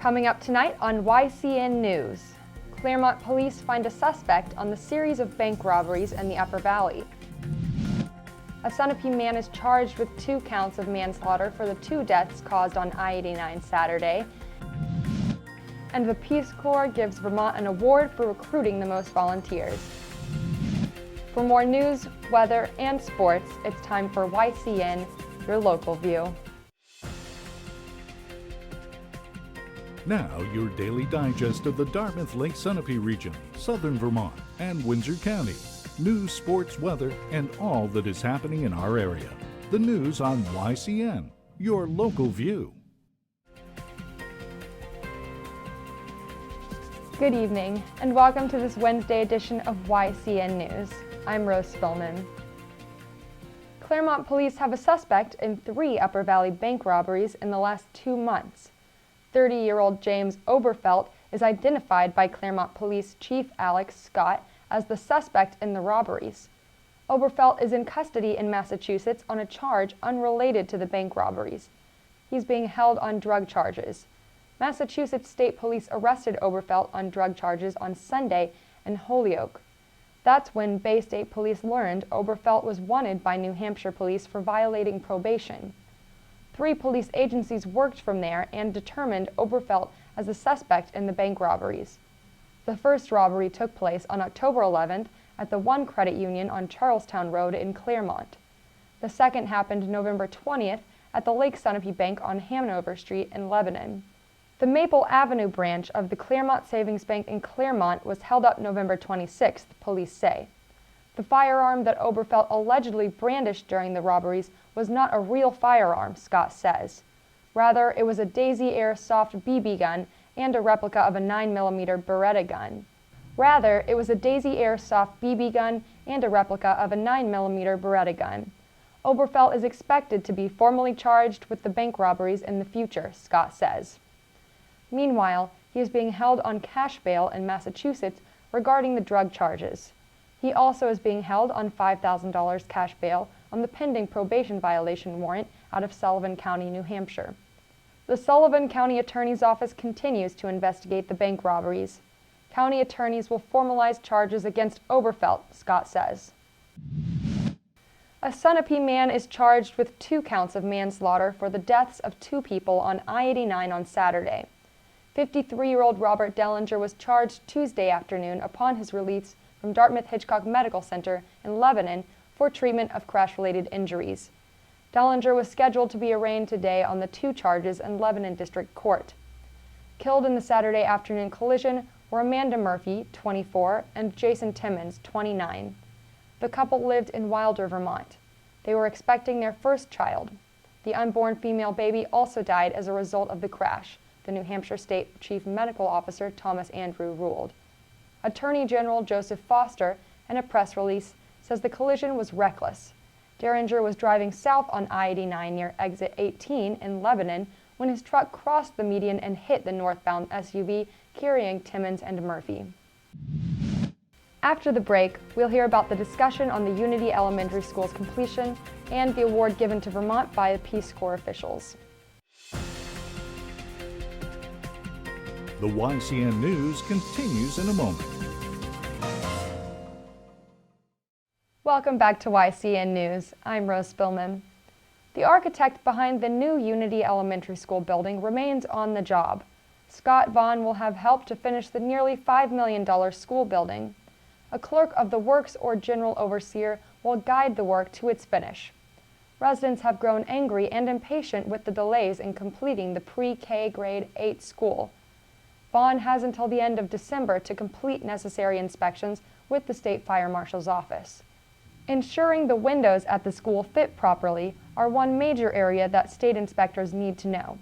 Coming up tonight on YCN News, Claremont police find a suspect on the series of bank robberies in the Upper Valley. A Sunapee man is charged with 2 counts of manslaughter for the 2 deaths caused on I-89 Saturday. And the Peace Corps gives Vermont an award for recruiting the most volunteers. For more news, weather, and sports, it's time for YCN, your local view. Now, your daily digest of the Dartmouth Lake Sunapee region, southern Vermont, and Windsor County. News, sports, weather, and all that is happening in our area. The news on YCN, your local view. Good evening, and welcome to this Wednesday edition of YCN News. I'm Rose Spillman. Claremont police have a suspect in 3 Upper Valley bank robberies in the last 2 months. 30-year-old James Oberfelt is identified by Claremont Police Chief Alex Scott as the suspect in the robberies. Oberfelt is in custody in Massachusetts on a charge unrelated to the bank robberies. He's being held on drug charges. Massachusetts State Police arrested Oberfelt on drug charges on Sunday in Holyoke. That's when Bay State Police learned Oberfelt was wanted by New Hampshire police for violating probation. 3 police agencies worked from there and determined Oberfelt as a suspect in the bank robberies. The first robbery took place on October 11th at the One Credit Union on Charlestown Road in Claremont. The second happened November 20th at the Lake Sunapee Bank on Hanover Street in Lebanon. The Maple Avenue branch of the Claremont Savings Bank in Claremont was held up November 26th, police say. The firearm that Oberfelt allegedly brandished during the robberies was not a real firearm, Scott says. Rather, it was a Daisy Airsoft BB gun and a replica of a 9mm Beretta gun. Oberfelt is expected to be formally charged with the bank robberies in the future, Scott says. Meanwhile, he is being held on cash bail in Massachusetts regarding the drug charges. He also is being held on $5,000 cash bail on the pending probation violation warrant out of Sullivan County, New Hampshire. The Sullivan County Attorney's Office continues to investigate the bank robberies. County attorneys will formalize charges against Oberfelt, Scott says. A Sunapee man is charged with 2 counts of manslaughter for the deaths of 2 people on I-89 on Saturday. 53-year-old Robert Dellinger was charged Tuesday afternoon upon his release from Dartmouth Hitchcock Medical Center in Lebanon for treatment of crash-related injuries. Dellinger was scheduled to be arraigned today on the 2 charges in Lebanon District Court. Killed in the Saturday afternoon collision were Amanda Murphy, 24, and Jason Timmons, 29. The couple lived in Wilder, Vermont. They were expecting their first child. The unborn female baby also died as a result of the crash, the New Hampshire State Chief Medical Officer Thomas Andrew ruled. Attorney General Joseph Foster, in a press release, says the collision was reckless. Derringer was driving south on I-89 near exit 18 in Lebanon when his truck crossed the median and hit the northbound SUV carrying Timmons and Murphy. After the break, we'll hear about the discussion on the Unity Elementary School's completion and the award given to Vermont by the Peace Corps officials. The YCN News continues in a moment. Welcome back to YCN News. I'm Rose Spillman. The architect behind the new Unity Elementary School building remains on the job. Scott Vaughn will have helped to finish the nearly $5 million school building. A clerk of the works or general overseer will guide the work to its finish. Residents have grown angry and impatient with the delays in completing the pre-K grade 8 school. Vaughn has until the end of December to complete necessary inspections with the State Fire Marshal's office. Ensuring the windows at the school fit properly are one major area that state inspectors need to know.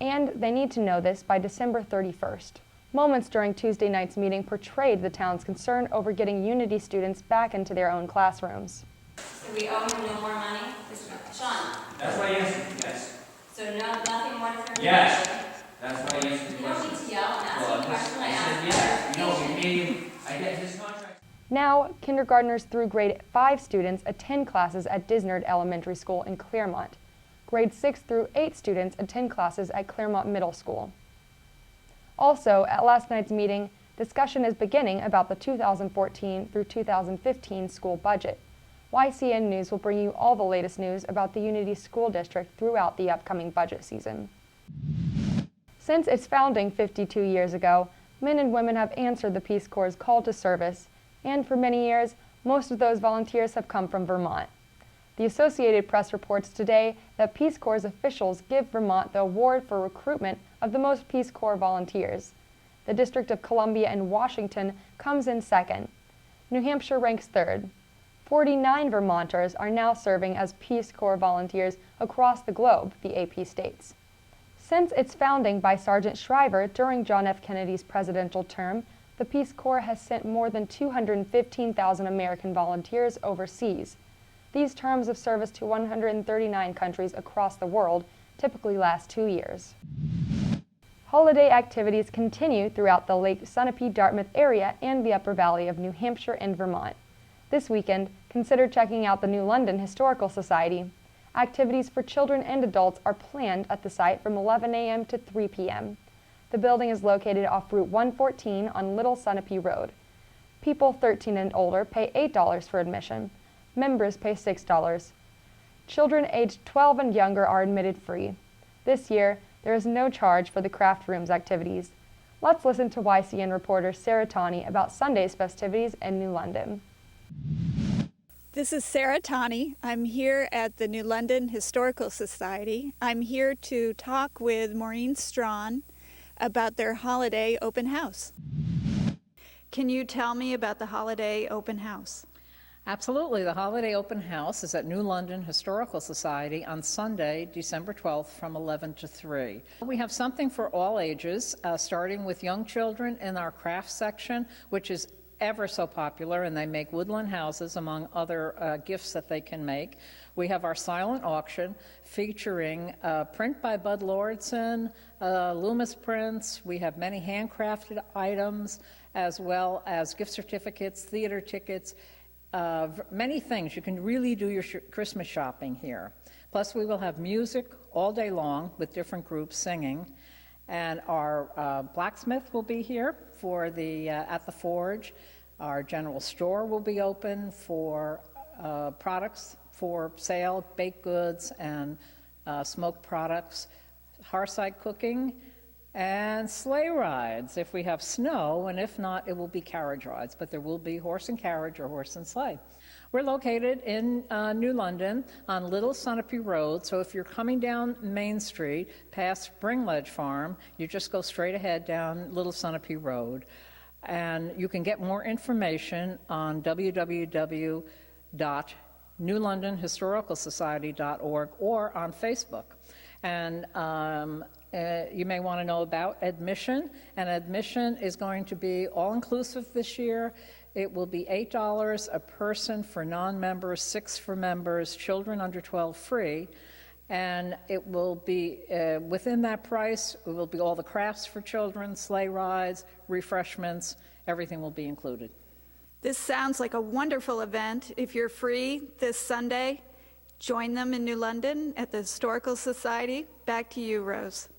And they need to know this by December 31st. Moments during Tuesday night's meeting portrayed the town's concern over getting Unity students back into their own classrooms. So we owe him no more money? Sean? That's why I answered, yes. So nothing more for him? Yes. That's why I answered the You don't question. need to yell and ask Well, a question. I I asked said yes. You know, we made him, I get his contract. Now, kindergartners through grade 5 students attend classes at Disnard Elementary School in Claremont. Grade 6 through 8 students attend classes at Claremont Middle School. Also, at last night's meeting, discussion is beginning about the 2014 through 2015 school budget. YCN News will bring you all the latest news about the Unity School District throughout the upcoming budget season. Since its founding 52 years ago, men and women have answered the Peace Corps' call to service, and for many years, most of those volunteers have come from Vermont. The Associated Press reports today that Peace Corps officials give Vermont the award for recruitment of the most Peace Corps volunteers. The District of Columbia and Washington comes in second. New Hampshire ranks third. 49 Vermonters are now serving as Peace Corps volunteers across the globe, the AP states. Since its founding by Sergeant Shriver during John F. Kennedy's presidential term, the Peace Corps has sent more than 215,000 American volunteers overseas. These terms of service to 139 countries across the world typically last 2 years. Holiday activities continue throughout the Lake Sunapee-Dartmouth area and the Upper Valley of New Hampshire and Vermont. This weekend, consider checking out the New London Historical Society. Activities for children and adults are planned at the site from 11 a.m. to 3 p.m. The building is located off Route 114 on Little Sunapee Road. People 13 and older pay $8 for admission. Members pay $6. Children aged 12 and younger are admitted free. This year, there is no charge for the craft rooms activities. Let's listen to YCN reporter Sarah Tawney about Sunday's festivities in New London. This is Sarah Tawney. I'm here at the New London Historical Society. I'm here to talk with Maureen Strawn about their holiday open house. Can you tell me about the holiday open house? Absolutely. The Holiday Open House is at New London Historical Society on Sunday, December 12th from 11 to 3. We have something for all ages, starting with young children in our crafts section, which is ever so popular, and they make woodland houses among other gifts that they can make. We have our silent auction featuring print by Bud Lordson, Loomis prints. We have many handcrafted items, as well as gift certificates, theater tickets, many things. You can really do your Christmas shopping here. Plus, we will have music all day long with different groups singing. And our blacksmith will be here for the at the forge. Our general store will be open for products for sale, baked goods and smoked products, hearthside cooking, and sleigh rides if we have snow, and if not, it will be carriage rides, but there will be horse and carriage or horse and sleigh. We're located in New London on Little Sunapee Road, so if you're coming down Main Street past Springledge Farm, you just go straight ahead down Little Sunapee Road. And you can get more information on www.newlondonhistoricalsociety.org or on Facebook. And you may want to know about admission, and admission is going to be all-inclusive this year. It will be $8 a person for non-members, $6 for members, children under 12 free, and it will be, within that price, it will be all the crafts for children, sleigh rides, refreshments, everything will be included. This sounds like a wonderful event. If you're free this Sunday, join them in New London at the Historical Society. Back to you, Rose.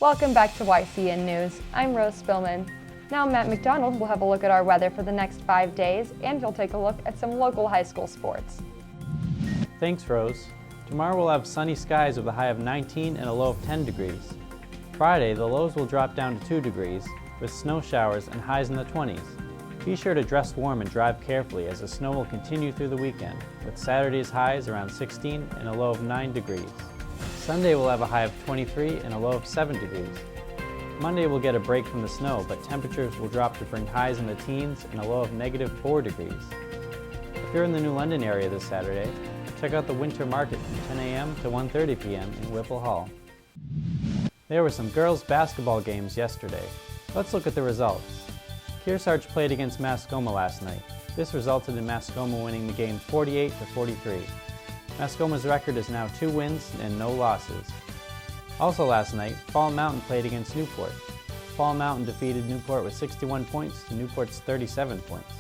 Welcome back to YCN News. I'm Rose Spillman. Now Matt McDonald will have a look at our weather for the next 5 days, and he'll take a look at some local high school sports. Thanks, Rose. Tomorrow we'll have sunny skies with a high of 19 and a low of 10 degrees. Friday, the lows will drop down to 2 degrees, with snow showers and highs in the 20s. Be sure to dress warm and drive carefully as the snow will continue through the weekend, with Saturday's highs around 16 and a low of 9 degrees. Sunday will have a high of 23 and a low of 7 degrees. Monday will get a break from the snow, but temperatures will drop to bring highs in the teens and a low of -4 degrees. If you're in the New London area this Saturday, check out the Winter Market from 10 a.m. to 1:30 p.m. in Whipple Hall. There were some girls' basketball games yesterday. Let's look at the results. Kearsarge played against Mascoma last night. This resulted in Mascoma winning the game 48-43. Mascoma's record is now 2 wins and no losses. Also last night, Fall Mountain played against Newport. Fall Mountain defeated Newport with 61 points to Newport's 37 points.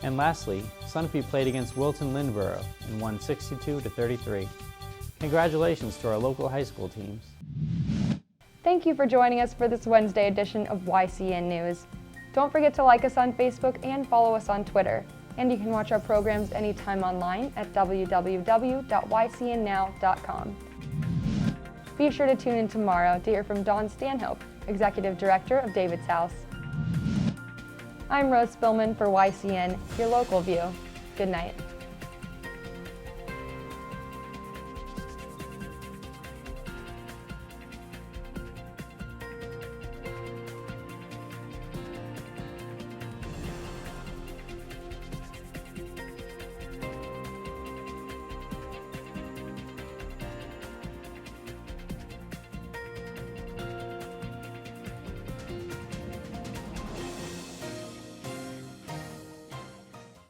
And lastly, Sunapee played against Wilton Lindborough and won 62-33. Congratulations to our local high school teams. Thank you for joining us for this Wednesday edition of YCN News. Don't forget to like us on Facebook and follow us on Twitter. And you can watch our programs anytime online at www.ycnnow.com. Be sure to tune in tomorrow to hear from Dawn Stanhope, Executive Director of David's House. I'm Rose Spillman for YCN, your local view. Good night.